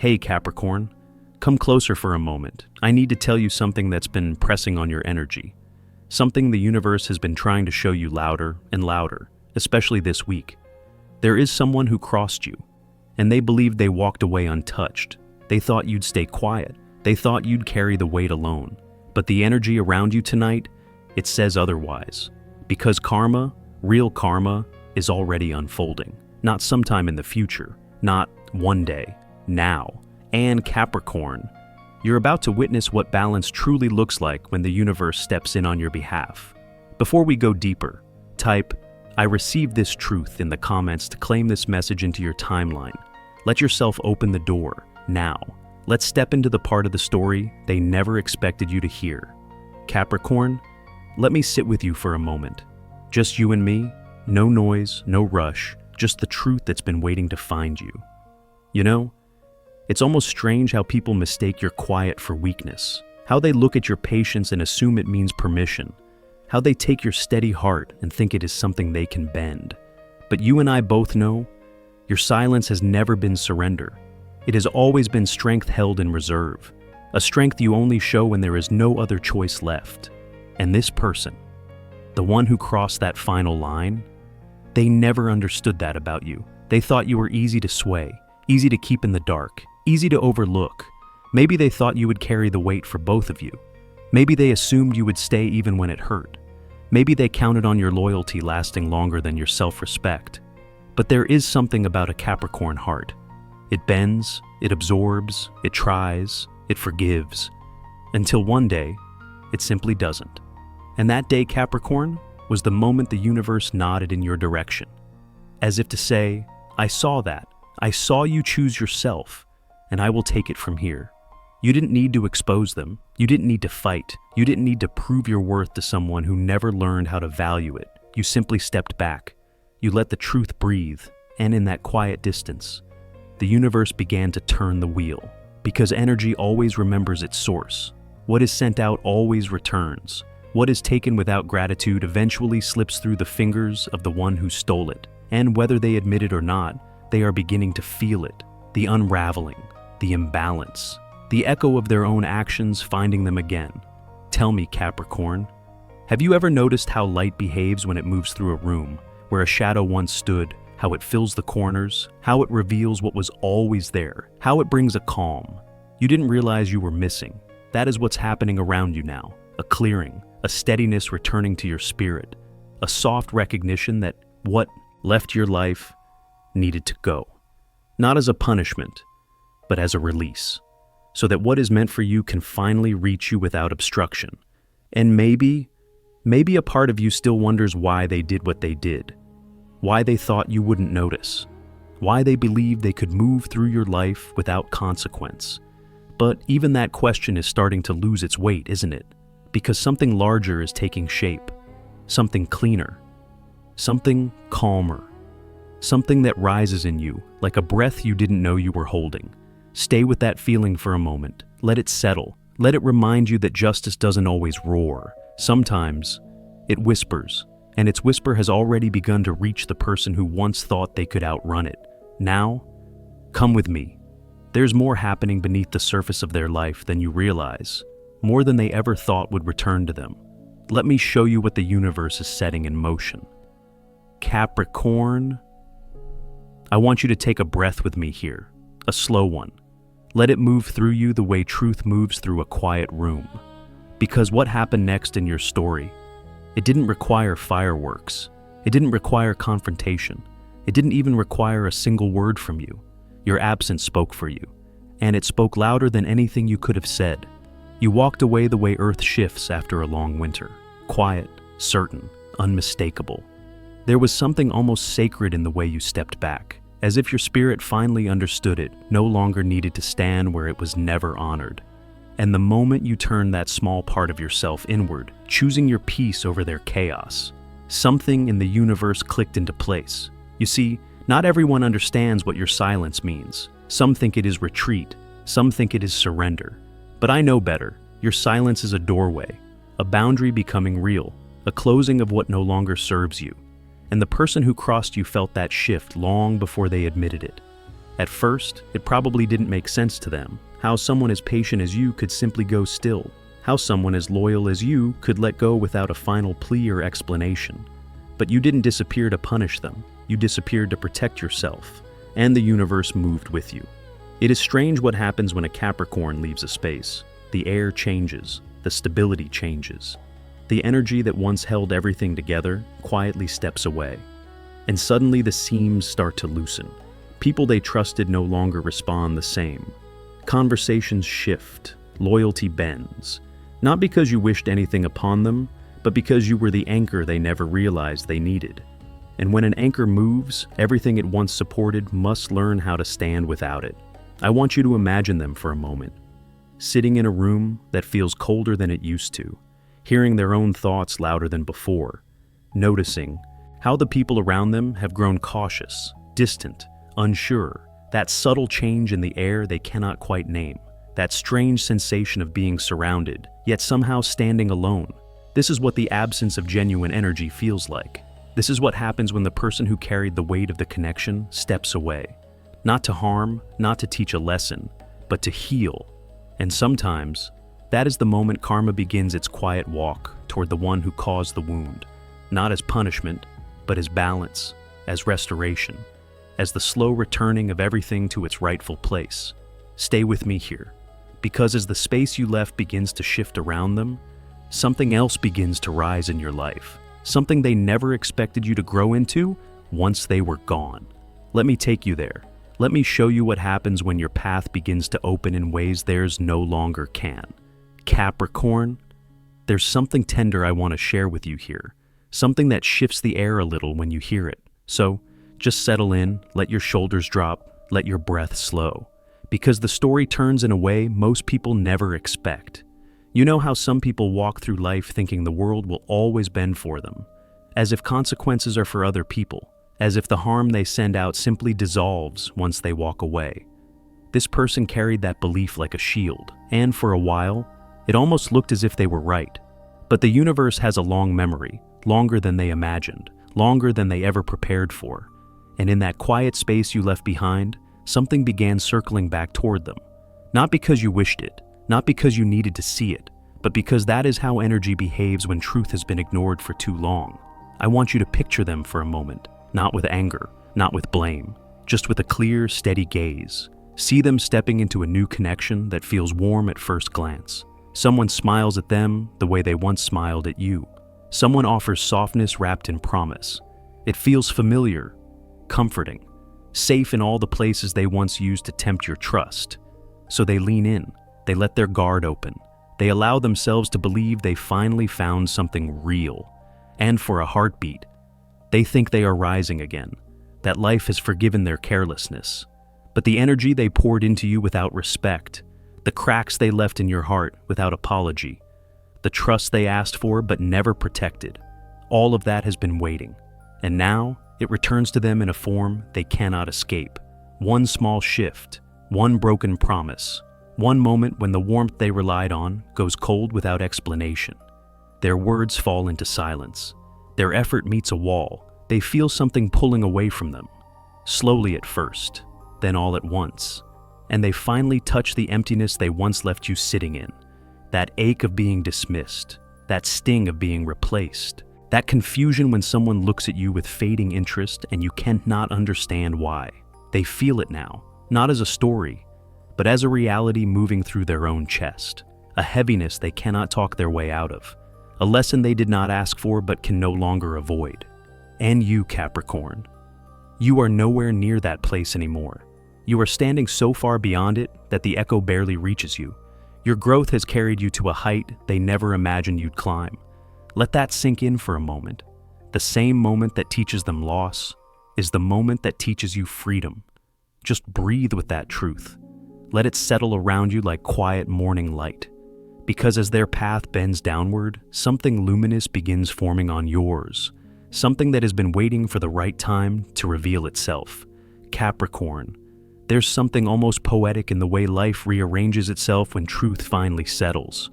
Hey Capricorn, come closer for a moment. I need to tell you something that's been pressing on your energy. Something the universe has been trying to show you louder and louder, especially this week. There is someone who crossed you, and they believed they walked away untouched. They thought you'd stay quiet. They thought you'd carry the weight alone. But the energy around you tonight, it says otherwise. Because karma, real karma, is already unfolding. Not sometime in the future, not one day, now. And Capricorn, you're about to witness what balance truly looks like when the universe steps in on your behalf. Before we go deeper, type, "I received this truth" in the comments to claim this message into your timeline. Let yourself open the door, now. Let's step into the part of the story they never expected you to hear. Capricorn, let me sit with you for a moment. Just you and me, no noise, no rush, just the truth that's been waiting to find you. You know, it's almost strange how people mistake your quiet for weakness, how they look at your patience and assume it means permission, how they take your steady heart and think it is something they can bend. But you and I both know, your silence has never been surrender. It has always been strength held in reserve, a strength you only show when there is no other choice left. And this person, the one who crossed that final line, they never understood that about you. They thought you were easy to sway, easy to keep in the dark, easy to overlook. Maybe they thought you would carry the weight for both of you. Maybe they assumed you would stay even when it hurt. Maybe they counted on your loyalty lasting longer than your self-respect. But there is something about a Capricorn heart. It bends, it absorbs, it tries, it forgives. Until one day, it simply doesn't. And that day, Capricorn, was the moment the universe nodded in your direction. As if to say, I saw that. I saw you choose yourself, and I will take it from here. You didn't need to expose them. You didn't need to fight. You didn't need to prove your worth to someone who never learned how to value it. You simply stepped back. You let the truth breathe, and in that quiet distance, the universe began to turn the wheel. Because energy always remembers its source. What is sent out always returns. What is taken without gratitude eventually slips through the fingers of the one who stole it. And whether they admit it or not, they are beginning to feel it. The unraveling, the imbalance, the echo of their own actions finding them again. Tell me, Capricorn, have you ever noticed how light behaves when it moves through a room, where a shadow once stood, how it fills the corners, how it reveals what was always there, how it brings a calm you didn't realize you were missing? That is what's happening around you now, a clearing, a steadiness returning to your spirit, a soft recognition that what left your life needed to go. Not as a punishment, but as a release, so that what is meant for you can finally reach you without obstruction. And maybe a part of you still wonders why they did what they did, why they thought you wouldn't notice, why they believed they could move through your life without consequence. But even that question is starting to lose its weight, isn't it? Because something larger is taking shape, something cleaner, something calmer, something that rises in you like a breath you didn't know you were holding. Stay with that feeling for a moment. Let it settle. Let it remind you that justice doesn't always roar. Sometimes it whispers, and its whisper has already begun to reach the person who once thought they could outrun it. Now, come with me. There's more happening beneath the surface of their life than you realize, more than they ever thought would return to them. Let me show you what the universe is setting in motion. Capricorn, I want you to take a breath with me here, a slow one. Let it move through you the way truth moves through a quiet room. Because what happened next in your story, it didn't require fireworks. It didn't require confrontation. It didn't even require a single word from you. Your absence spoke for you, and it spoke louder than anything you could have said. You walked away the way Earth shifts after a long winter, quiet, certain, unmistakable. There was something almost sacred in the way you stepped back, as if your spirit finally understood it no longer needed to stand where it was never honored. And the moment you turned that small part of yourself inward, choosing your peace over their chaos, something in the universe clicked into place. You see, not everyone understands what your silence means. Some think it is retreat, some think it is surrender. But I know better. Your silence is a doorway, a boundary becoming real, a closing of what no longer serves you. And the person who crossed you felt that shift long before they admitted it. At first, it probably didn't make sense to them. How someone as patient as you could simply go still. How someone as loyal as you could let go without a final plea or explanation. But you didn't disappear to punish them. You disappeared to protect yourself. And the universe moved with you. It is strange what happens when a Capricorn leaves a space. The air changes. The stability changes. The energy that once held everything together quietly steps away. And suddenly the seams start to loosen. People they trusted no longer respond the same. Conversations shift. Loyalty bends. Not because you wished anything upon them, but because you were the anchor they never realized they needed. And when an anchor moves, everything it once supported must learn how to stand without it. I want you to imagine them for a moment. Sitting in a room that feels colder than it used to, hearing their own thoughts louder than before, noticing how the people around them have grown cautious, distant, unsure, that subtle change in the air they cannot quite name, that strange sensation of being surrounded, yet somehow standing alone. This is what the absence of genuine energy feels like. This is what happens when the person who carried the weight of the connection steps away. Not to harm, not to teach a lesson, but to heal. And sometimes, that is the moment karma begins its quiet walk toward the one who caused the wound, not as punishment, but as balance, as restoration, as the slow returning of everything to its rightful place. Stay with me here, because as the space you left begins to shift around them, something else begins to rise in your life, something they never expected you to grow into once they were gone. Let me take you there. Let me show you what happens when your path begins to open in ways theirs no longer can. Capricorn, there's something tender I want to share with you here, something that shifts the air a little when you hear it. So, just settle in, let your shoulders drop, let your breath slow, because the story turns in a way most people never expect. You know how some people walk through life thinking the world will always bend for them, as if consequences are for other people, as if the harm they send out simply dissolves once they walk away. This person carried that belief like a shield, and for a while, it almost looked as if they were right. But the universe has a long memory, longer than they imagined, longer than they ever prepared for. And in that quiet space you left behind, something began circling back toward them. Not because you wished it, not because you needed to see it, but because that is how energy behaves when truth has been ignored for too long. I want you to picture them for a moment, not with anger, not with blame, just with a clear, steady gaze. See them stepping into a new connection that feels warm at first glance. Someone smiles at them the way they once smiled at you. Someone offers softness wrapped in promise. It feels familiar, comforting, safe in all the places they once used to tempt your trust. So they lean in, they let their guard open, they allow themselves to believe they finally found something real. And for a heartbeat, they think they are rising again, that life has forgiven their carelessness. But the energy they poured into you without respect, the cracks they left in your heart without apology, the trust they asked for but never protected, all of that has been waiting. And now, it returns to them in a form they cannot escape. One small shift, one broken promise, one moment when the warmth they relied on goes cold without explanation. Their words fall into silence. Their effort meets a wall. They feel something pulling away from them. Slowly at first, then all at once. And they finally touch the emptiness they once left you sitting in. That ache of being dismissed. That sting of being replaced. That confusion when someone looks at you with fading interest and you cannot understand why. They feel it now, not as a story, but as a reality moving through their own chest. A heaviness they cannot talk their way out of. A lesson they did not ask for but can no longer avoid. And you, Capricorn, you are nowhere near that place anymore. You are standing so far beyond it that the echo barely reaches you. Your growth has carried you to a height they never imagined you'd climb. Let that sink in for a moment. The same moment that teaches them loss is the moment that teaches you freedom. Just breathe with that truth. Let it settle around you like quiet morning light. Because as their path bends downward, something luminous begins forming on yours. Something that has been waiting for the right time to reveal itself. Capricorn, there's something almost poetic in the way life rearranges itself when truth finally settles.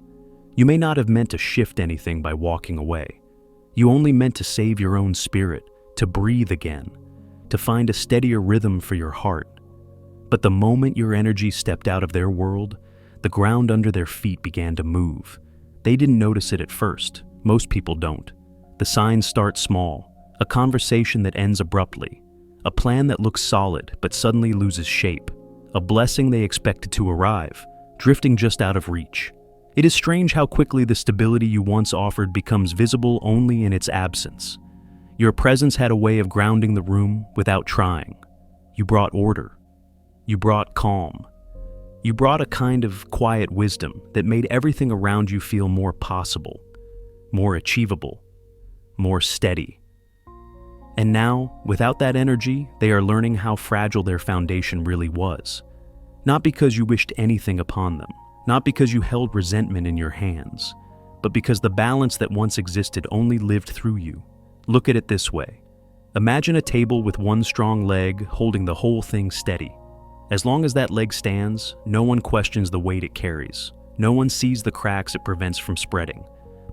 You may not have meant to shift anything by walking away. You only meant to save your own spirit, to breathe again, to find a steadier rhythm for your heart. But the moment your energy stepped out of their world, the ground under their feet began to move. They didn't notice it at first. Most people don't. The signs start small. A conversation that ends abruptly. A plan that looks solid but suddenly loses shape. A blessing they expected to arrive, drifting just out of reach. It is strange how quickly the stability you once offered becomes visible only in its absence. Your presence had a way of grounding the room without trying. You brought order. You brought calm. You brought a kind of quiet wisdom that made everything around you feel more possible, more achievable, more steady. And now, without that energy, they are learning how fragile their foundation really was. Not because you wished anything upon them, not because you held resentment in your hands, but because the balance that once existed only lived through you. Look at it this way. Imagine a table with one strong leg holding the whole thing steady. As long as that leg stands, no one questions the weight it carries. No one sees the cracks it prevents from spreading.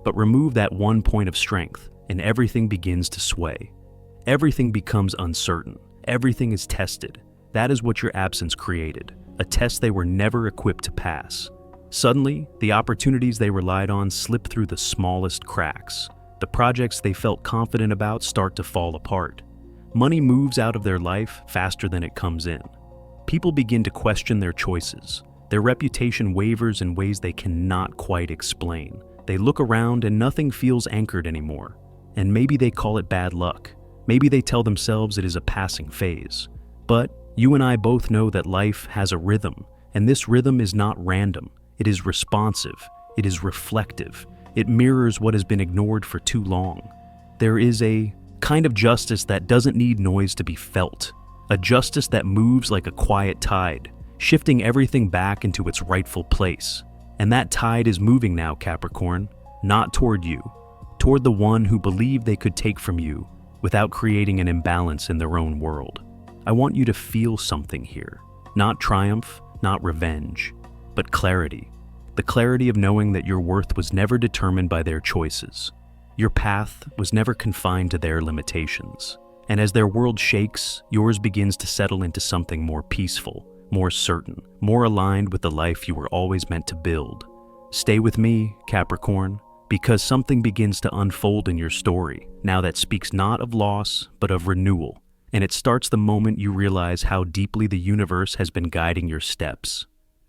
But remove that one point of strength, and everything begins to sway. Everything becomes uncertain. Everything is tested. That is what your absence created, a test they were never equipped to pass. Suddenly, the opportunities they relied on slip through the smallest cracks. The projects they felt confident about start to fall apart. Money moves out of their life faster than it comes in. People begin to question their choices. Their reputation wavers in ways they cannot quite explain. They look around and nothing feels anchored anymore. And maybe they call it bad luck. Maybe they tell themselves it is a passing phase. But you and I both know that life has a rhythm, and this rhythm is not random. It is responsive. It is reflective. It mirrors what has been ignored for too long. There is a kind of justice that doesn't need noise to be felt. A justice that moves like a quiet tide, shifting everything back into its rightful place. And that tide is moving now, Capricorn, not toward you, toward the one who believed they could take from you without creating an imbalance in their own world. I want you to feel something here. Not triumph, not revenge, but clarity. The clarity of knowing that your worth was never determined by their choices. Your path was never confined to their limitations. And as their world shakes, yours begins to settle into something more peaceful, more certain, more aligned with the life you were always meant to build. Stay with me, Capricorn, because something begins to unfold in your story, now that speaks not of loss, but of renewal. And it starts the moment you realize how deeply the universe has been guiding your steps.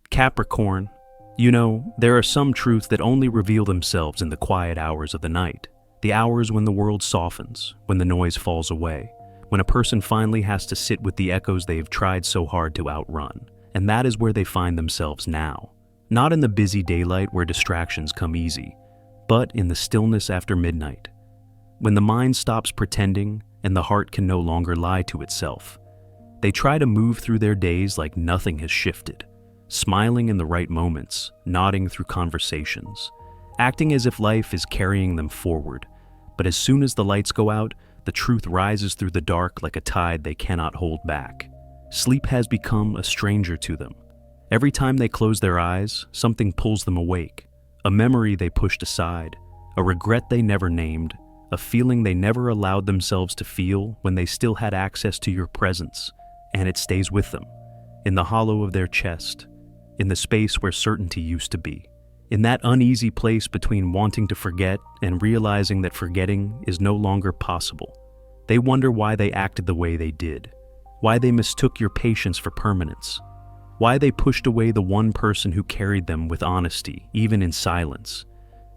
Capricorn, you know, there are some truths that only reveal themselves in the quiet hours of the night. The hours when the world softens, when the noise falls away, when a person finally has to sit with the echoes they have tried so hard to outrun. And that is where they find themselves now. Not in the busy daylight where distractions come easy, but in the stillness after midnight. When the mind stops pretending and the heart can no longer lie to itself. They try to move through their days like nothing has shifted, smiling in the right moments, nodding through conversations, acting as if life is carrying them forward. But as soon as the lights go out, the truth rises through the dark like a tide they cannot hold back. Sleep has become a stranger to them. Every time they close their eyes, something pulls them awake. A memory they pushed aside, a regret they never named, a feeling they never allowed themselves to feel when they still had access to your presence, and it stays with them, in the hollow of their chest, in the space where certainty used to be, in that uneasy place between wanting to forget and realizing that forgetting is no longer possible. They wonder why they acted the way they did, why they mistook your patience for permanence, why they pushed away the one person who carried them with honesty, even in silence.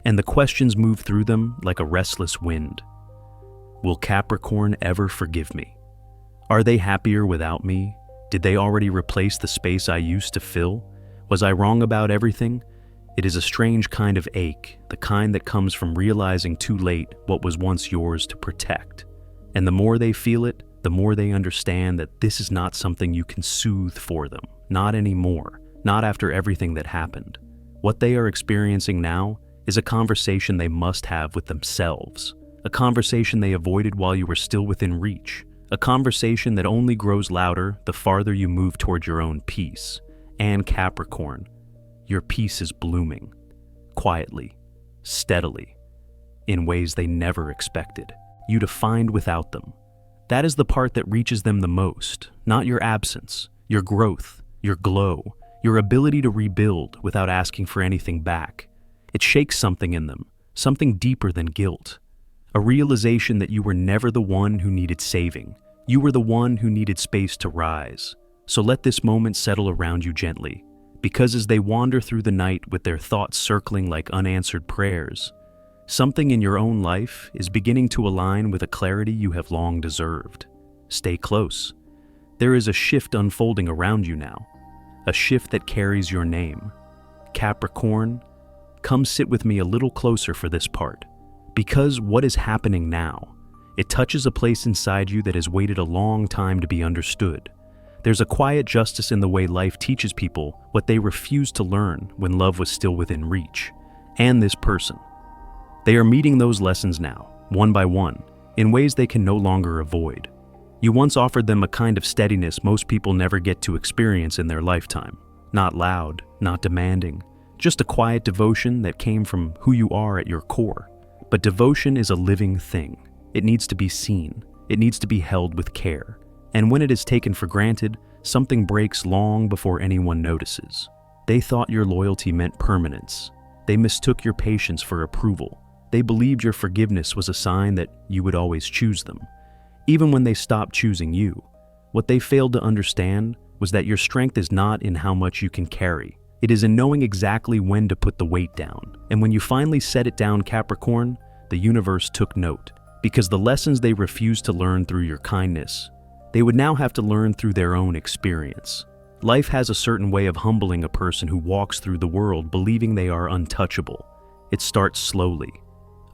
And the questions move through them like a restless wind. Will Capricorn ever forgive me? Are they happier without me? Did they already replace the space I used to fill? Was I wrong about everything? It is a strange kind of ache, the kind that comes from realizing too late what was once yours to protect. And the more they feel it, the more they understand that this is not something you can soothe for them. Not anymore. Not after everything that happened. What they are experiencing now is a conversation they must have with themselves. A conversation they avoided while you were still within reach. A conversation that only grows louder the farther you move toward your own peace. And Capricorn, your peace is blooming. Quietly, steadily, in ways they never expected you to find without them. That is the part that reaches them the most, not your absence, your growth, your glow, your ability to rebuild without asking for anything back. It shakes something in them, something deeper than guilt. A realization that you were never the one who needed saving. You were the one who needed space to rise. So let this moment settle around you gently, because as they wander through the night with their thoughts circling like unanswered prayers, something in your own life is beginning to align with a clarity you have long deserved. Stay close. There is a shift unfolding around you now, a shift that carries your name. Capricorn, come sit with me a little closer for this part, because what is happening now, it touches a place inside you that has waited a long time to be understood. There's a quiet justice in the way life teaches people what they refused to learn when love was still within reach. And this person. They are meeting those lessons now, one by one, in ways they can no longer avoid. You once offered them a kind of steadiness most people never get to experience in their lifetime. Not loud, not demanding, just a quiet devotion that came from who you are at your core. But devotion is a living thing. It needs to be seen. It needs to be held with care. And when it is taken for granted, something breaks long before anyone notices. They thought your loyalty meant permanence. They mistook your patience for approval. They believed your forgiveness was a sign that you would always choose them. Even when they stopped choosing you, what they failed to understand was that your strength is not in how much you can carry. It is in knowing exactly when to put the weight down. And when you finally set it down, Capricorn, the universe took note. Because the lessons they refused to learn through your kindness, they would now have to learn through their own experience. Life has a certain way of humbling a person who walks through the world believing they are untouchable. It starts slowly.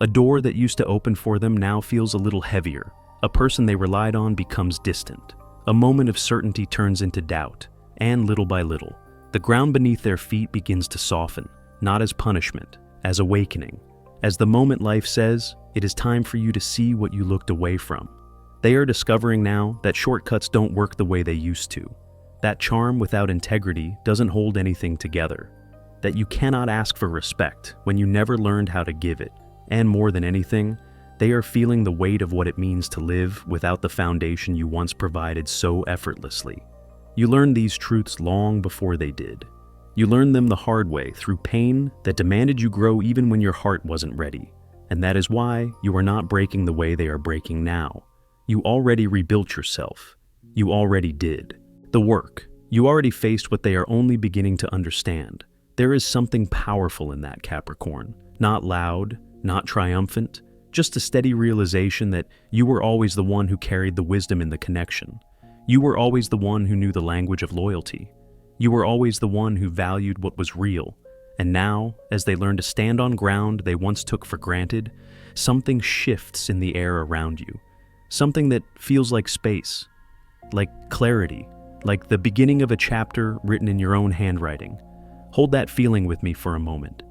A door that used to open for them now feels a little heavier. A person they relied on becomes distant. A moment of certainty turns into doubt, and little by little, the ground beneath their feet begins to soften, not as punishment, as awakening. As the moment life says, it is time for you to see what you looked away from. They are discovering now that shortcuts don't work the way they used to. That charm without integrity doesn't hold anything together. That you cannot ask for respect when you never learned how to give it. And more than anything, they are feeling the weight of what it means to live without the foundation you once provided so effortlessly. You learned these truths long before they did. You learned them the hard way through pain that demanded you grow even when your heart wasn't ready. And that is why you are not breaking the way they are breaking now. You already rebuilt yourself. You already did the work. You already faced what they are only beginning to understand. There is something powerful in that, Capricorn. Not loud, not triumphant, just a steady realization that you were always the one who carried the wisdom in the connection. You were always the one who knew the language of loyalty. You were always the one who valued what was real. And now, as they learn to stand on ground they once took for granted, something shifts in the air around you. Something that feels like space, like clarity, like the beginning of a chapter written in your own handwriting. Hold that feeling with me for a moment,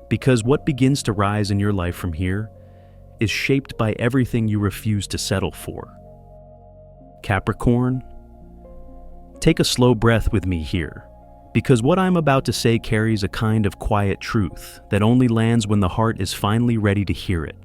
because what begins to rise in your life from here is shaped by everything you refuse to settle for. Capricorn, take a slow breath with me here, because what I'm about to say carries a kind of quiet truth that only lands when the heart is finally ready to hear it.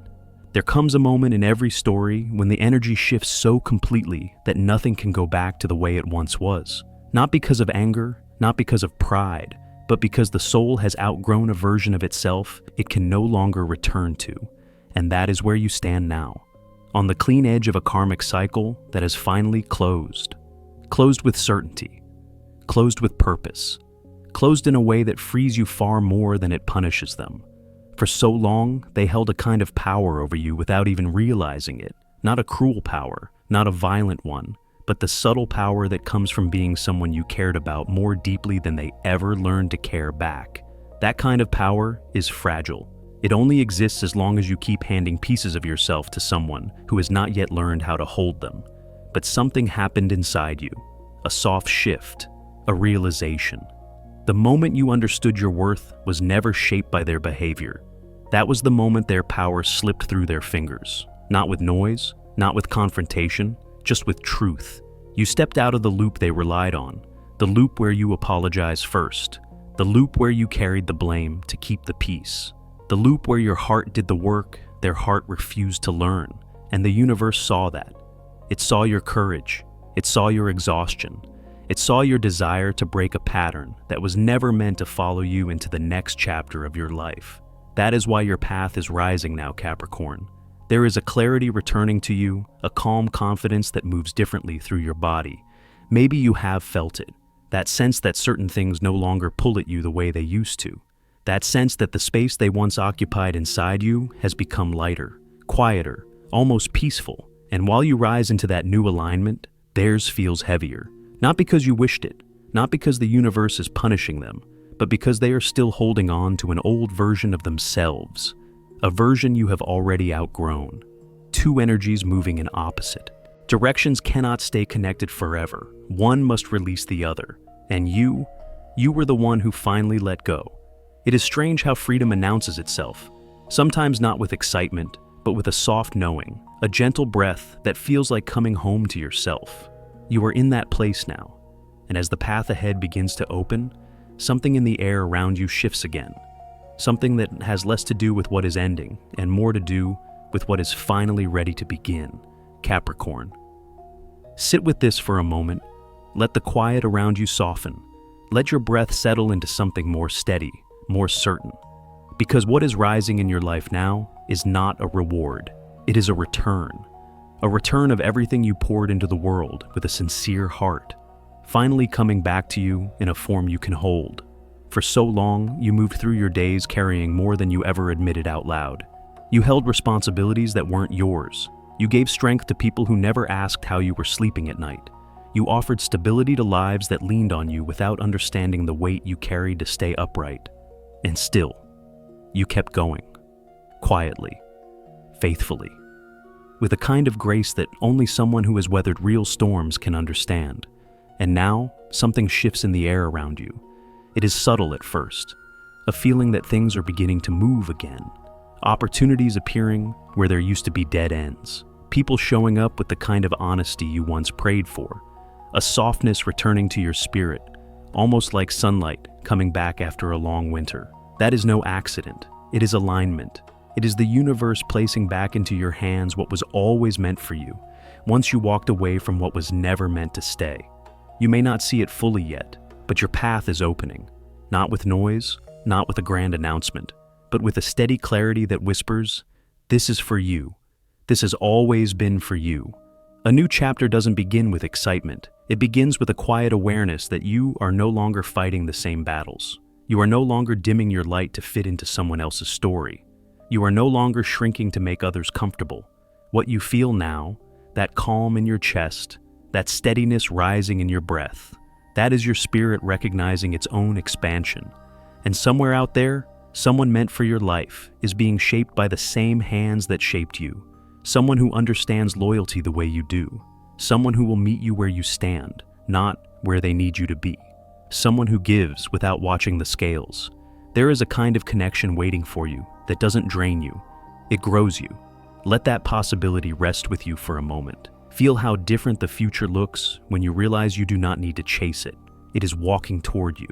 There comes a moment in every story when the energy shifts so completely that nothing can go back to the way it once was. Not because of anger, not because of pride, but because the soul has outgrown a version of itself it can no longer return to. And that is where you stand now, on the clean edge of a karmic cycle that has finally closed. Closed with certainty, closed with purpose, closed in a way that frees you far more than it punishes them. For so long, they held a kind of power over you without even realizing it. Not a cruel power, not a violent one, but the subtle power that comes from being someone you cared about more deeply than they ever learned to care back. That kind of power is fragile. It only exists as long as you keep handing pieces of yourself to someone who has not yet learned how to hold them. But something happened inside you, a soft shift, a realization. The moment you understood your worth was never shaped by their behavior. That was the moment their power slipped through their fingers. Not with noise, not with confrontation, just with truth. You stepped out of the loop they relied on, the loop where you apologized first, the loop where you carried the blame to keep the peace, the loop where your heart did the work their heart refused to learn. And the universe saw that. It saw your courage, it saw your exhaustion, It saw your desire to break a pattern that was never meant to follow you into the next chapter of your life. That is why your path is rising now, Capricorn. There is a clarity returning to you, a calm confidence that moves differently through your body. Maybe you have felt it, that sense that certain things no longer pull at you the way they used to. That sense that the space they once occupied inside you has become lighter, quieter, almost peaceful. And while you rise into that new alignment, theirs feels heavier. Not because you wished it, not because the universe is punishing them, but because they are still holding on to an old version of themselves, a version you have already outgrown. Two energies moving in opposite directions cannot stay connected forever. One must release the other. And you were the one who finally let go. It is strange how freedom announces itself, sometimes not with excitement, but with a soft knowing, a gentle breath that feels like coming home to yourself. You are in that place now, and as the path ahead begins to open, something in the air around you shifts again. Something that has less to do with what is ending and more to do with what is finally ready to begin, Capricorn. Sit with this for a moment. Let the quiet around you soften. Let your breath settle into something more steady, more certain. Because what is rising in your life now is not a reward. It is a return. A return of everything you poured into the world with a sincere heart, finally coming back to you in a form you can hold. For so long, you moved through your days carrying more than you ever admitted out loud. You held responsibilities that weren't yours. You gave strength to people who never asked how you were sleeping at night. You offered stability to lives that leaned on you without understanding the weight you carried to stay upright. And still, you kept going, quietly, faithfully, with a kind of grace that only someone who has weathered real storms can understand. And now, something shifts in the air around you. It is subtle at first, a feeling that things are beginning to move again. Opportunities appearing where there used to be dead ends. People showing up with the kind of honesty you once prayed for. A softness returning to your spirit, almost like sunlight coming back after a long winter. That is no accident. It is alignment. It is the universe placing back into your hands what was always meant for you, once you walked away from what was never meant to stay. You may not see it fully yet, but your path is opening. Not with noise, not with a grand announcement, but with a steady clarity that whispers, "This is for you. This has always been for you." A new chapter doesn't begin with excitement. It begins with a quiet awareness that you are no longer fighting the same battles. You are no longer dimming your light to fit into someone else's story. You are no longer shrinking to make others comfortable. What you feel now, that calm in your chest, that steadiness rising in your breath, that is your spirit recognizing its own expansion. And somewhere out there, someone meant for your life is being shaped by the same hands that shaped you. Someone who understands loyalty the way you do. Someone who will meet you where you stand, not where they need you to be. Someone who gives without watching the scales. There is a kind of connection waiting for you that doesn't drain you. It grows you. Let that possibility rest with you for a moment. Feel how different the future looks when you realize you do not need to chase it. It is walking toward you.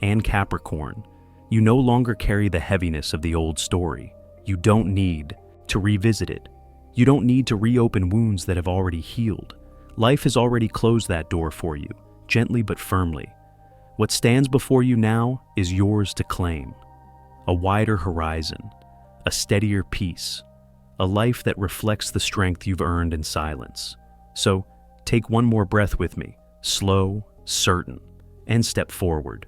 And Capricorn, you no longer carry the heaviness of the old story. You don't need to revisit it. You don't need to reopen wounds that have already healed. Life has already closed that door for you, gently but firmly. What stands before you now is yours to claim. A wider horizon, a steadier peace, a life that reflects the strength you've earned in silence. So, take one more breath with me, slow, certain, and step forward.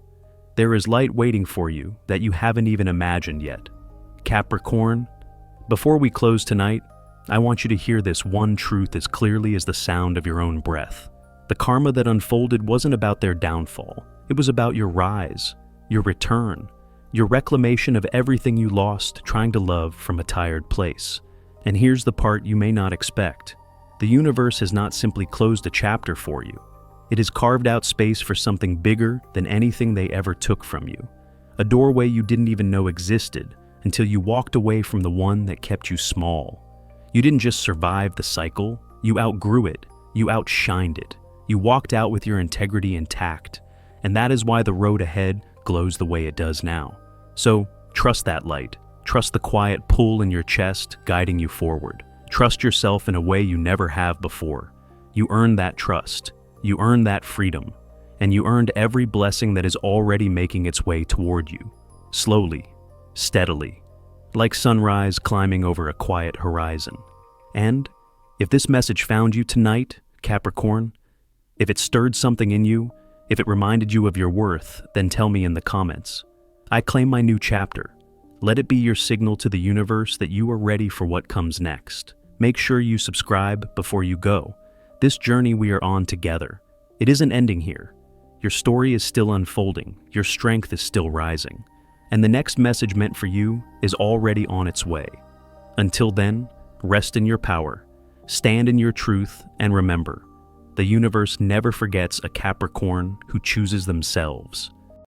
There is light waiting for you that you haven't even imagined yet. Capricorn, before we close tonight, I want you to hear this one truth as clearly as the sound of your own breath. The karma that unfolded wasn't about their downfall. It was about your rise, your return, your reclamation of everything you lost trying to love from a tired place. And here's the part you may not expect. The universe has not simply closed a chapter for you. It has carved out space for something bigger than anything they ever took from you. A doorway you didn't even know existed until you walked away from the one that kept you small. You didn't just survive the cycle, you outgrew it, you outshined it. You walked out with your integrity intact, and that is why the road ahead glows the way it does now. So, trust that light. Trust the quiet pull in your chest guiding you forward. Trust yourself in a way you never have before. You earned that trust. You earned that freedom. and you earned every blessing that is already making its way toward you, slowly, steadily, like sunrise climbing over a quiet horizon. And if this message found you tonight, Capricorn, if it stirred something in you, if it reminded you of your worth, then tell me in the comments. I claim my new chapter. Let it be your signal to the universe that you are ready for what comes next. Make sure you subscribe before you go. This journey we are on together. It isn't ending here. Your story is still unfolding. Your strength is still rising. And the next message meant for you is already on its way. Until then, rest in your power, stand in your truth, and remember, the universe never forgets a Capricorn who chooses themselves.